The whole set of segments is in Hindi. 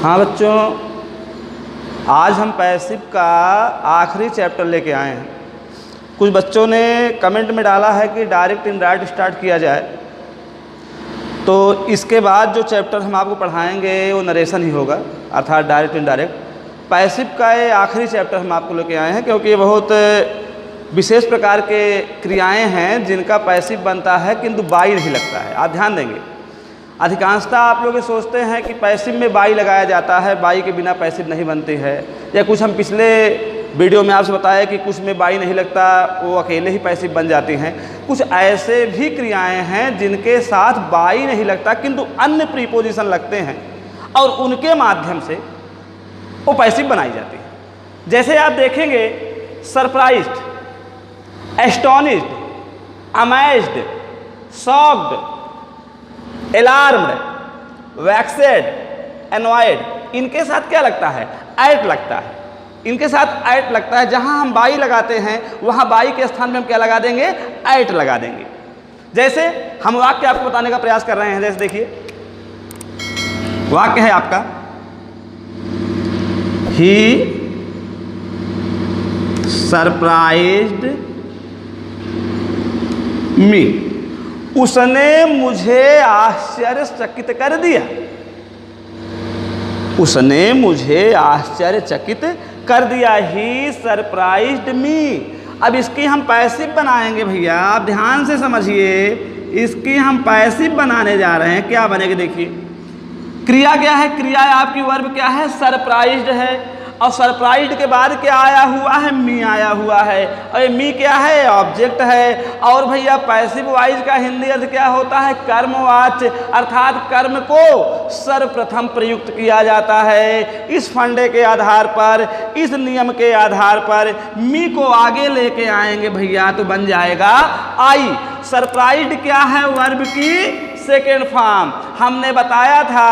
हाँ बच्चों, आज हम पैसिव का आखिरी चैप्टर लेके आए हैं। कुछ बच्चों ने कमेंट में डाला है कि डायरेक्ट इनडायरेक्ट स्टार्ट किया जाए, तो इसके बाद जो चैप्टर हम आपको पढ़ाएंगे वो नरेशन ही होगा, अर्थात डायरेक्ट इनडायरेक्ट। पैसिव का ये आखिरी चैप्टर हम आपको लेके आए हैं क्योंकि ये बहुत विशेष प्रकार के क्रियाएं हैं जिनका पैसिव बनता है किंतु बाई नहीं लगता है। आप ध्यान देंगे, अधिकांशतः आप लोग ये सोचते हैं कि पैसिव में बाई लगाया जाता है, बाई के बिना पैसिव नहीं बनती है, या कुछ हम पिछले वीडियो में आपसे बताया कि कुछ में बाई नहीं लगता, वो अकेले ही पैसिव बन जाती हैं। कुछ ऐसे भी क्रियाएं हैं जिनके साथ बाई नहीं लगता किंतु अन्य प्रीपोजिशन लगते हैं और उनके माध्यम से वो पैसिव बनाई जाती है। जैसे आप देखेंगे surprised, astonished, amazed, shocked, alarmed, vexed, annoyed, इनके साथ क्या लगता है? एट लगता है। इनके साथ एट लगता है। जहां हम बाई लगाते हैं वहां बाई के स्थान में हम क्या लगा देंगे? एट लगा देंगे। जैसे हम वाक्य आपको बताने का प्रयास कर रहे हैं, जैसे देखिए वाक्य है आपका, ही सरप्राइज्ड मी, उसने मुझे आश्चर्यचकित कर दिया। उसने मुझे आश्चर्यचकित कर दिया। ही सरप्राइज्ड मी। अब इसकी हम पैसिव बनाएंगे भैया, आप ध्यान से समझिए। इसकी हम पैसिव बनाने जा रहे हैं। क्या बनेगी देखिए, क्रिया क्या है? क्रिया आपकी वर्ब क्या है? सरप्राइज्ड है। और सरप्राइज्ड के बाद क्या आया हुआ है? मी आया हुआ है। और मी क्या है? ऑब्जेक्ट है। और भैया पैसिव वाइज का हिंदी अर्थ क्या होता है? कर्मवाच्य, अर्थात कर्म को सर्वप्रथम प्रयुक्त किया जाता है। इस फंडे के आधार पर, इस नियम के आधार पर मी को आगे लेके आएंगे भैया तो बन जाएगा आई। सरप्राइज्ड क्या है? वर्ब की सेकेंड फॉर्म। हमने बताया था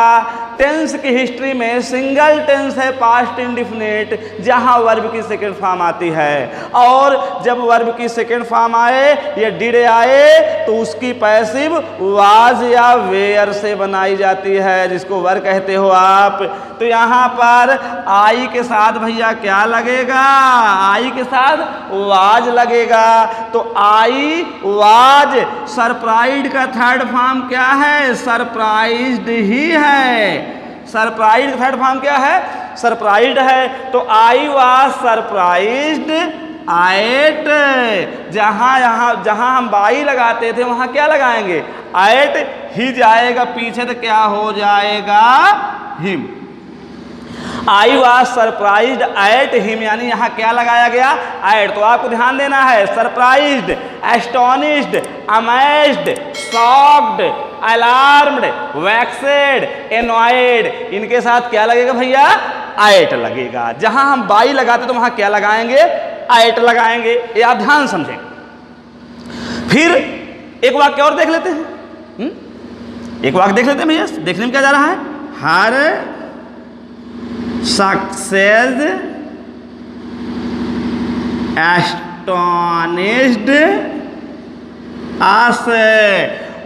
टेंस की हिस्ट्री में सिंगल टेंस है पास्ट इंडिफिनिट, जहां वर्ब की सेकेंड फॉर्म आती है। और जब वर्ब की सेकेंड फॉर्म आए या डिड आए तो उसकी पैसिव वाज या वेयर से बनाई जाती है, जिसको वर कहते हो आप। तो यहां पर आई के साथ भैया क्या लगेगा? आई के साथ वाज लगेगा। तो आई वाज। सरप्राइज्ड का थर्ड फॉर्म क्या है? सरप्राइज्ड ही है। सरप्राइज्ड थर्ड फॉर्म क्या है? सरप्राइज्ड है। तो आई वाज सरप्राइज्ड एट। जहां हम बाई लगाते थे वहां क्या लगाएंगे? एट ही जाएगा पीछे, तो क्या हो जाएगा? Him. I was surprised at him, यानी यहां क्या लगाया गया? एट। तो आपको ध्यान देना है, surprised, astonished, amazed, shocked, alarmed, vexed, annoyed, इनके साथ क्या लगेगा भैया? एट लगेगा। जहां हम बाई लगाते तो वहां क्या लगाएंगे? एट लगाएंगे। ये आप ध्यान समझें। फिर एक वाक्य और देख लेते हैं। एक वाक्य देख लेते हैं भैया, देखने में क्या जा रहा है? हर सक्सेस एस्टोनिश्ड अस,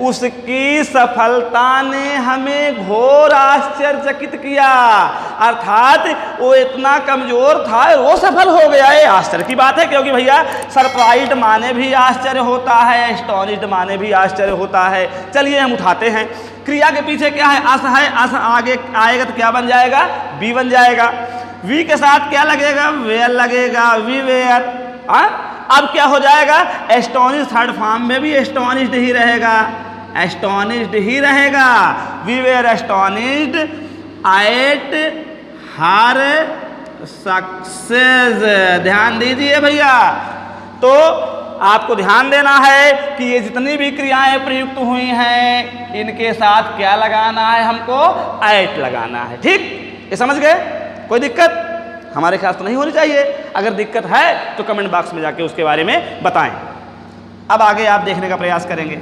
उसकी सफलता ने हमें घोर आश्चर्यचकित किया। अर्थात वो इतना कमजोर था, वो सफल हो गया। ये आश्चर्य की बात है, क्योंकि भैया सरप्राइज्ड माने भी आश्चर्य होता है, एस्टोनिश्ड माने भी आश्चर्य होता है। चलिए हम उठाते हैं। क्रिया के पीछे क्या है? अस है। अस आगे आएगा तो क्या बन जाएगा? बी बन जाएगा। वी के साथ क्या लगेगा? वेयर लगेगा। We were. अब क्या हो जाएगा? एस्टोनिश्ड थर्ड फॉर्म में भी एस्टोनिश्ड ही रहेगा। एस्टोनिश्ड ही रहेगा। We were astonished at her success. ध्यान दीजिए भैया। तो आपको ध्यान देना है कि ये जितनी भी क्रियाएं प्रयुक्त हुई हैं इनके साथ क्या लगाना है? हमको एट लगाना है। ठीक, ये समझ गए? कोई दिक्कत हमारे ख्याल तो नहीं होनी चाहिए। अगर दिक्कत है तो कमेंट बॉक्स में जाके उसके बारे में बताएं। अब आगे आप देखने का प्रयास करेंगे।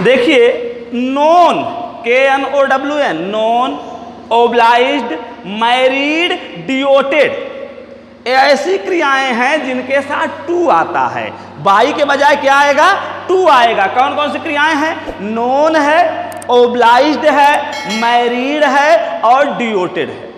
देखिए, known, KNOWN, known, obliged, married, devoted, ऐसी क्रियाएं हैं जिनके साथ टू आता है। बाई के बजाय क्या आएगा? टू आएगा। कौन कौन सी क्रियाएं हैं? नोन है, ओब्लाइज्ड है, मैरिड है और डियोटेड है।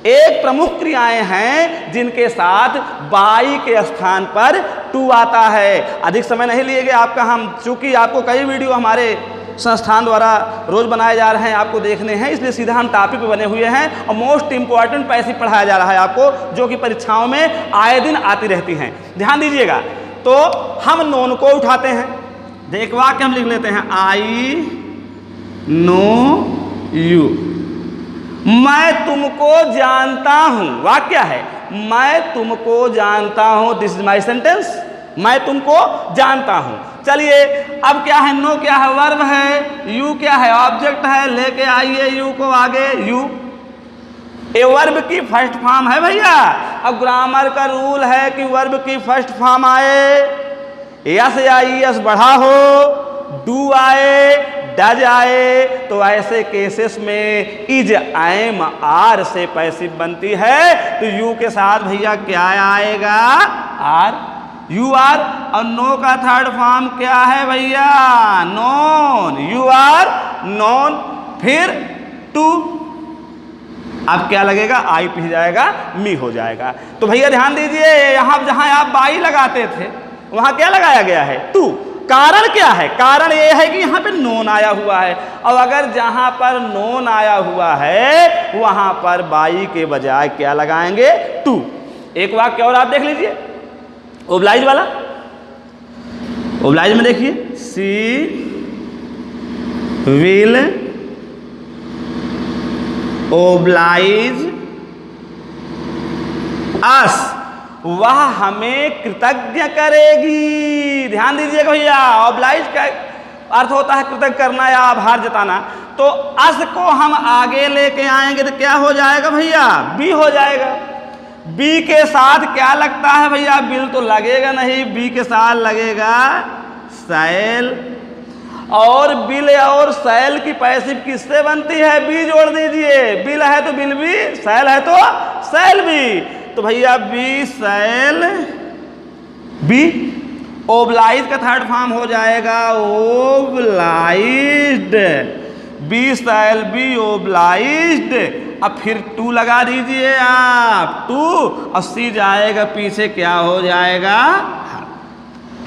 एक प्रमुख क्रियाएं हैं जिनके साथ बाई के स्थान पर टू आता है। अधिक समय नहीं लिएंगे आपका हम, चूंकि आपको कई वीडियो हमारे संस्थान द्वारा रोज बनाए जा रहे हैं, आपको देखने हैं, इसलिए सीधा हम टॉपिक पे बने हुए हैं और मोस्ट इंपॉर्टेंट पैसिव पढ़ाया जा रहा है आपको, जो कि परीक्षाओं में आए दिन आती रहती हैं। ध्यान दीजिएगा। तो हम नोन को उठाते हैं, एक वाक्य हम लिख लेते हैं, आई नो यू, मैं तुमको जानता हूं। वाक्य है मैं तुमको जानता हूं, दिस इज माई सेंटेंस, मैं तुमको जानता हूं। चलिए अब क्या है? नो क्या है? वर्ब है। यू क्या है? ऑब्जेक्ट है। लेके आइए यू को आगे। यू ए वर्ब की फर्स्ट फॉर्म है भैया। अब ग्रामर का रूल है कि वर्ब की फर्स्ट फॉर्म आए, यस या ईएस बढ़ा हो, डू आए, डज आए, तो ऐसे केसेस में इज, एम, आर से पैसिव बनती है। तो यू के साथ भैया क्या आएगा? Are, you are. और नो का थर्ड फॉर्म क्या है भैया? Known, you are known. फिर टू, अब क्या लगेगा? आई पी जाएगा, मी हो जाएगा। तो भैया ध्यान दीजिए, यहां जहां आप बाई लगाते थे वहां क्या लगाया गया है? टू। कारण क्या है? कारण ये है कि यहां पे नोन आया हुआ है, और अगर जहां पर नोन आया हुआ है वहां पर बाई के बजाय क्या लगाएंगे? टू। एक वाक्य और आप देख लीजिए, ओब्लाइज वाला। ओब्लाइज में देखिए, सी विल ओब्लाइज अस, वह हमें कृतज्ञ करेगी। ध्यान दीजिएगा भैया, ओब्लाइज का अर्थ होता है कृतज्ञ करना या आभार जताना। तो अस को हम आगे लेके आएंगे तो क्या हो जाएगा भैया? बी हो जाएगा। बी के साथ क्या लगता है भैया? बिल तो लगेगा नहीं, बी के साथ लगेगा सैल। और बिल और सैल की पैसिव किससे बनती है? बी जोड़ दीजिए, बिल है तो बिल भी, सैल है तो सैल भी। तो भैया बी सैल बी। ओब्लाइज का थर्ड फॉर्म हो जाएगा obliged, be shall be obliged. अब फिर टू लगा दीजिए आप, टू, और सी जाएगा पीछे, क्या हो जाएगा?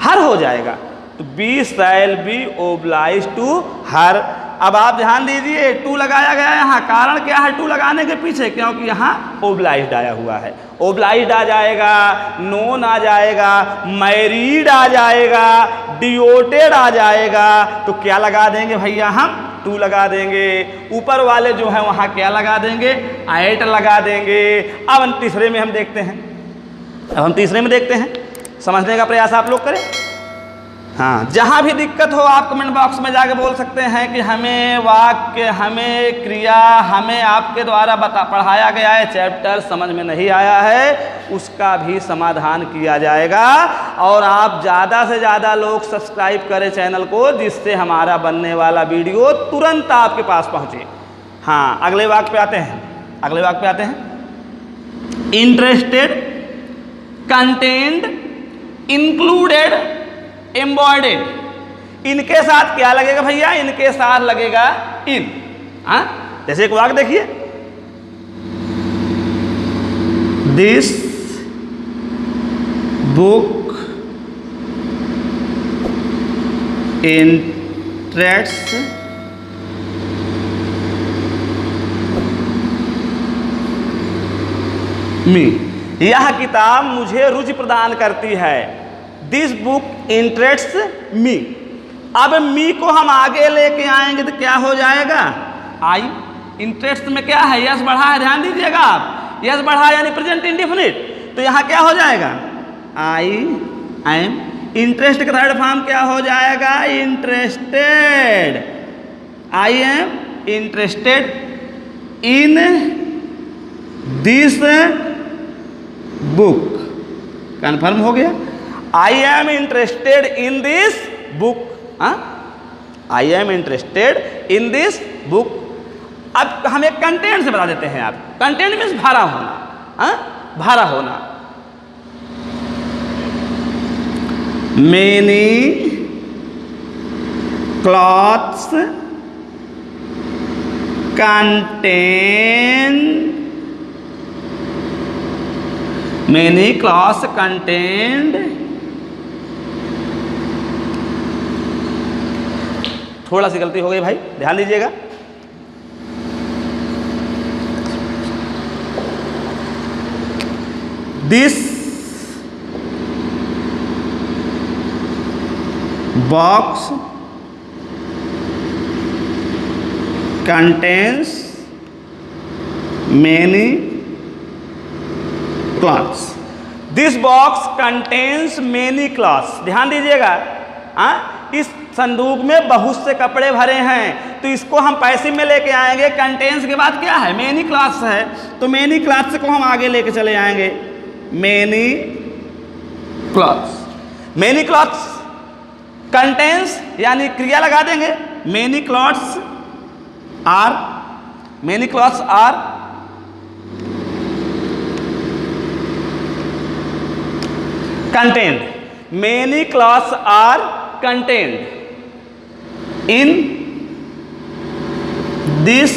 हर हो जाएगा। तो be shall be oblige to her. अब आप ध्यान दीजिए, टू लगाया गया यहाँ, कारण क्या है टू लगाने के पीछे? क्योंकि यहाँ ओब्लाइज्ड आया हुआ है। ओब्लाइज्ड आ जाएगा, नोन आ जाएगा, मैरिड आ जाएगा, डियोटेड आ जाएगा। तो क्या लगा देंगे भैया? हम टू लगा देंगे। ऊपर वाले जो है वहाँ क्या लगा देंगे? एट लगा देंगे। अब हम तीसरे में हम देखते हैं, अब हम तीसरे में देखते हैं, समझने का प्रयास आप लोग करें। हाँ, जहाँ भी दिक्कत हो आप कमेंट बॉक्स में जाके बोल सकते हैं कि हमें वाक्य, हमें क्रिया, हमें आपके द्वारा पढ़ाया गया है चैप्टर समझ में नहीं आया है, उसका भी समाधान किया जाएगा। और आप ज़्यादा से ज़्यादा लोग सब्सक्राइब करें चैनल को, जिससे हमारा बनने वाला वीडियो तुरंत आपके पास पहुँचे। हाँ, अगले वाक्य पे आते हैं, अगले वाक्य पे आते हैं। इंटरेस्टेड, कंटेंट, इंक्लूडेड, एम्बॉयडेड, इनके साथ क्या लगेगा भैया? इनके साथ लगेगा इन। हाँ, जैसे एक वाक्य देखिए, दिस बुक इंटरेस्ट्स मी, यह किताब मुझे रुचि प्रदान करती है। दिस बुक इंटरेस्ट्स मी। अब मी को हम आगे लेके आएंगे तो क्या हो जाएगा? आई। इंटरेस्ट में क्या है? यस बढ़ा है, ध्यान दीजिएगा आप, यस बढ़ा यानी प्रेजेंट इंडेफिनिट। तो यहाँ क्या हो जाएगा? I am. इंटरेस्ट का थर्ड फॉर्म क्या हो जाएगा? Interested. I am interested in this book. Confirm हो गया? I am interested in this book. I am interested in this book. अब हमें कंटेंट से बता देते हैं आप। कंटेंट मीन्स भरा होना, भरा होना। many clothes contained थोड़ा सी गलती हो गई भाई, ध्यान दीजिएगा। This box contains many clothes. This box contains many clothes. ध्यान दीजिएगा, इस संदूक में बहुत से कपड़े भरे हैं, तो इसको हम पैसिव में लेके आएंगे। कंटेन्स के बाद क्या है? मेनी क्लॉथ्स है, तो मेनी क्लॉथ्स को हम आगे लेके चले आएंगे। Many clothes, many clothes contains यानी क्रिया लगा देंगे। Many clothes are contained. Many clothes are contained in this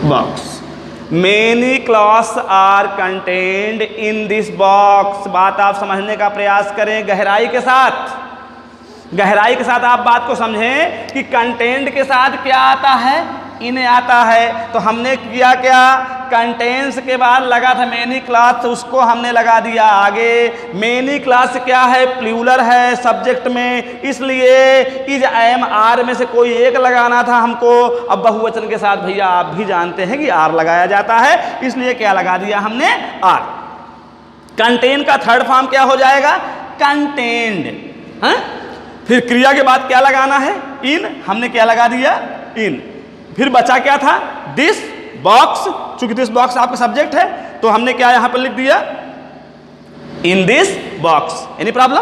box. Many clothes are contained in this box. बात आप समझने का प्रयास करें गहराई के साथ आप बात को समझें कि कंटेंट के साथ क्या आता है? इन आता है। तो हमने किया क्या? कंटेंस के बाद लगा था मेनी क्लॉथ्स, उसको हमने लगा दिया आगे। मेनी क्लॉथ्स क्या है? प्लूरल है सब्जेक्ट में, इसलिए इज एम आर में से कोई एक लगाना था हमको। अब बहुवचन के साथ भैया आप भी जानते हैं कि आर लगाया जाता है, इसलिए क्या लगा दिया हमने? आर। कंटेन का थर्ड फॉर्म क्या हो जाएगा? कंटेन्ड। फिर क्रिया के बाद क्या लगाना है? इन। हमने क्या लगा दिया? इन। फिर बचा क्या था? This box. चूंकि दिस बॉक्स आपका सब्जेक्ट है, तो हमने क्या यहां पर लिख दिया? इन दिस बॉक्स। Any problem?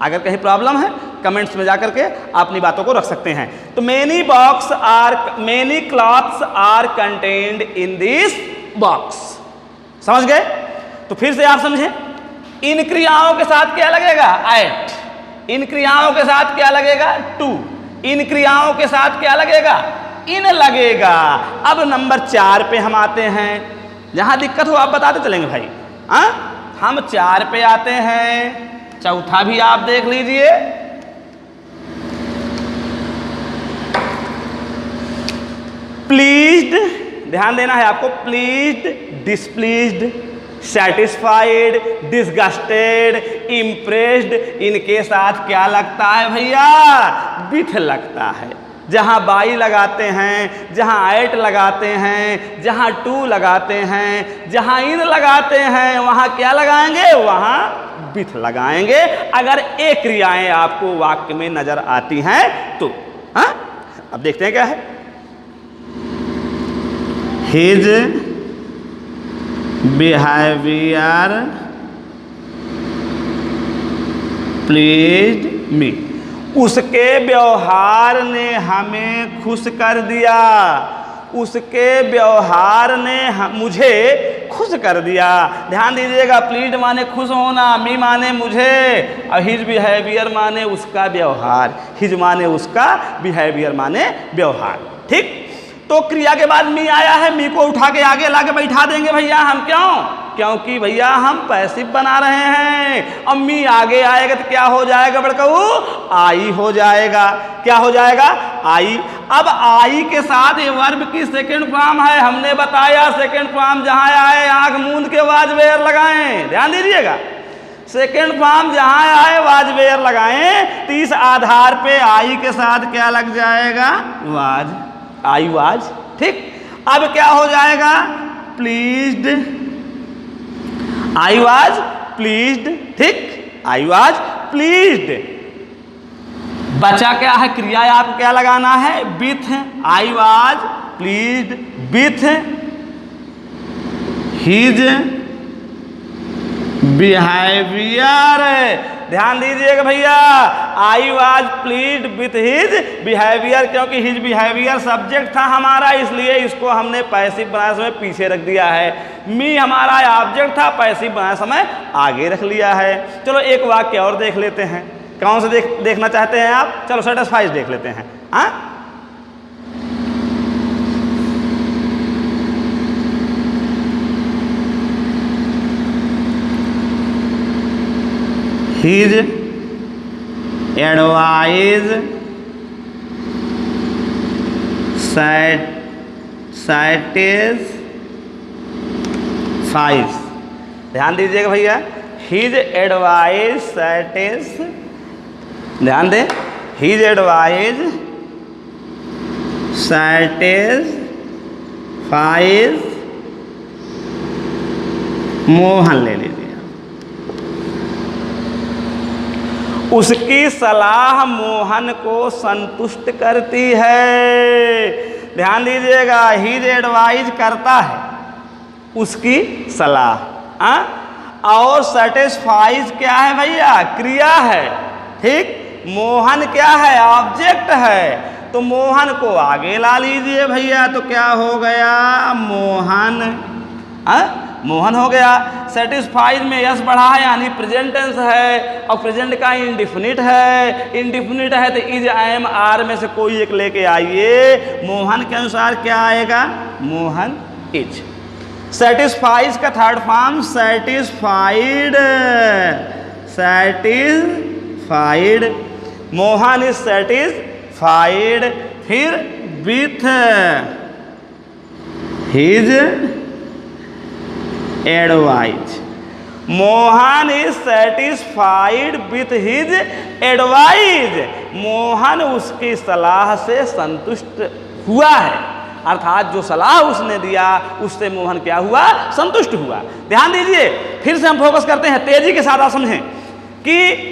अगर कहीं प्रॉब्लम है कमेंट्स में जाकर के आप अपनी बातों को रख सकते हैं। तो many clothes are contained in this box. समझ गए? तो फिर से आप समझें, इन क्रियाओं के साथ क्या लगेगा? एट। इन क्रियाओं के साथ क्या लगेगा? टू। इन क्रियाओं के साथ क्या लगेगा? इन लगेगा। अब नंबर 4 पे हम आते हैं। जहां दिक्कत हो आप बताते चलेंगे भाई। हम 4 पे आते हैं। चौथा भी आप देख लीजिए। प्लीज्ड, ध्यान देना है आपको। प्लीज्ड, डिसप्लीज्ड, सेटिस्फाइड, डिसगस्टेड, इम्प्रेस्ड, इनके साथ क्या लगता है भैया? विथ लगता है। जहां बाई लगाते हैं, जहां एट लगाते हैं, जहां टू लगाते हैं, जहां इन लगाते हैं, वहां क्या लगाएंगे? वहां विथ लगाएंगे। अगर ये क्रियाएं आपको वाक्य में नजर आती हैं तो। अब देखते हैं क्या है। हिज बिहेवियर प्लीज्ड मी। उसके व्यवहार ने हमें खुश कर दिया। उसके व्यवहार ने मुझे खुश कर दिया। ध्यान दीजिएगा, प्लीज्ड माने खुश होना, मी माने मुझे, और हिज बिहेवियर माने उसका व्यवहार। हिज माने उसका, बिहेवियर माने व्यवहार। ठीक? तो क्रिया के बाद मी आया है, मी को उठा के आगे ला के बैठा देंगे भैया हम। क्यों? क्योंकि भैया हम पैसिव बना रहे हैं। अब मी आगे आएगा तो क्या हो जाएगा बड़कऊ? आई हो जाएगा। क्या हो जाएगा? आई। अब आई के साथ ये वर्ब की सेकंड फॉर्म है। हमने बताया सेकंड फॉर्म जहां आए आंख मूंद के वाजवेयर लगाएं। ध्यान दीजिएगा, सेकंड फॉर्म जहां आए वाजवेयर लगाएं। तो इस आधार पे आई के साथ क्या लग जाएगा? वाज। I was. ठीक? अब क्या हो जाएगा? Pleased, I was pleased. ठीक? I was pleased. बचा क्या है? क्रिया आपको क्या लगाना है? With. I was pleased with his behaviour. ध्यान दीजिएगा भैया, I was pleased with his behaviour, क्योंकि हिज बिहेवियर सब्जेक्ट था हमारा, इसलिए इसको हमने पैसिव बनाए समय पीछे रख दिया है। मी हमारा ऑब्जेक्ट था, पैसिव बनाए समय आगे रख लिया है। चलो एक वाक्य और देख लेते हैं। कौन से देखना चाहते हैं आप? चलो सेटिस्फाइज देख लेते हैं। हाँ, his advice satisfies। ध्यान दीजिएगा भैया, his advice ध्यान दें, his advice satisfies मोहन ले लीजिए। उसकी सलाह मोहन को संतुष्ट करती है। ध्यान दीजिएगा, हिज एडवाइज करता है, उसकी सलाह। और सेटिस्फाइज क्या है भैया? क्रिया है। ठीक, मोहन क्या है? ऑब्जेक्ट है। तो मोहन को आगे ला लीजिए भैया, तो क्या हो गया? मोहन। मोहन हो गया। सेटिस्फाइड में यस बढ़ा है, यानी प्रेजेंट टेंस है, और प्रेजेंट का इंडिफिनिट है। इंडिफिनिट है तो इज, एम, आर में से कोई एक लेके आइए। मोहन के अनुसार क्या आएगा? मोहन इज। सेटिस्फाइज का third form satisfied. Satisfied, Mohan is satisfied. फिर with his advice, Mohan is satisfied with his advice. Mohan उसकी सलाह से संतुष्ट हुआ है, अर्थात जो सलाह उसने दिया उससे मोहन क्या हुआ? संतुष्ट हुआ। ध्यान दीजिए, फिर से हम फोकस करते हैं, तेजी के साथ आप समझें कि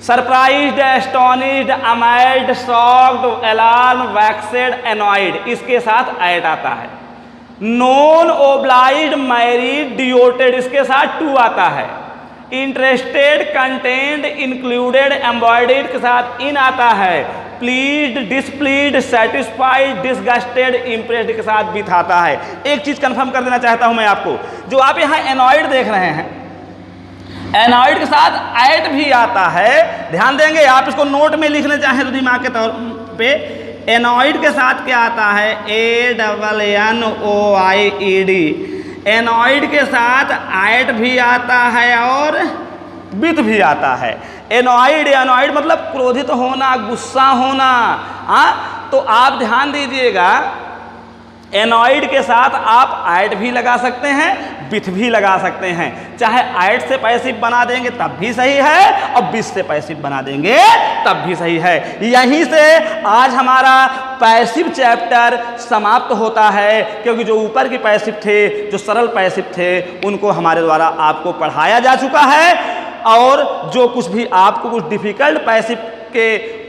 surprised, astonished, amazed, shocked, alarm, vexed, annoyed, इसके साथ ऐड आता है। नॉन ओब्लाइज्ड, मैरिड, डियोटेड, इसके साथ टू आता है। इंटरेस्टेड, कंटेंट, इंक्लूडेड, एम्बॉयडेड के साथ इन आता है। प्लीज्ड, डिसप्लीज्ड, सेटिस्फाइड, डिसगस्टेड, इम्प्रेस्ड के साथ विथ आता है। एक चीज कंफर्म कर देना चाहता हूं मैं आपको, जो आप यहां एनॉयड देख रहे हैं, एनॉयड के साथ ऐट भी आता है। ध्यान देंगे, आप इसको नोट में लिखने चाहें तो दिमाग के तौर पे, एनॉइड के साथ क्या आता है? ANNOIED। एनॉइड के साथ ऐट भी आता है और विथ भी आता है। एनॉइड, एनॉइड मतलब क्रोधित होना, गुस्सा होना। तो आप ध्यान दीजिएगा, एनॉइड के साथ आप ऐट भी लगा सकते हैं, विथ भी लगा सकते हैं। चाहे ऐट से पैसिव बना देंगे तब भी सही है, और विथ से पैसिव बना देंगे तब भी सही है। यहीं से आज हमारा पैसिव चैप्टर समाप्त होता है, क्योंकि जो ऊपर की पैसिव थे, जो सरल पैसिव थे, उनको हमारे द्वारा आपको पढ़ाया जा चुका है। और जो कुछ भी आपको कुछ डिफिकल्ट पैसिव के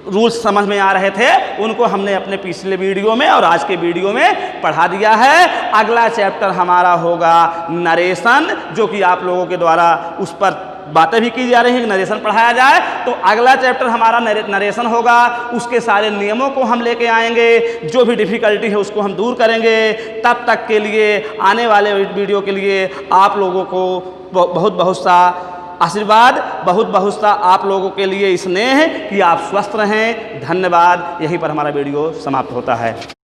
रूल्स समझ में आ रहे थे, उनको हमने अपने पिछले वीडियो में और आज के वीडियो में पढ़ा दिया है। अगला चैप्टर हमारा होगा नरेशन, जो कि आप लोगों के द्वारा उस पर बातें भी की जा रही हैं कि नरेशन पढ़ाया जाए। तो अगला चैप्टर हमारा नरेशन होगा, उसके सारे नियमों को हम लेके आएंगे, जो भी डिफिकल्टी है उसको हम दूर करेंगे। तब तक के लिए, आने वाले वीडियो के लिए आप लोगों को बहुत बहुत सा आशीर्वाद, बहुत बहुत सा आप लोगों के लिए स्नेह कि आप स्वस्थ रहें। धन्यवाद। यहीं पर हमारा वीडियो समाप्त होता है।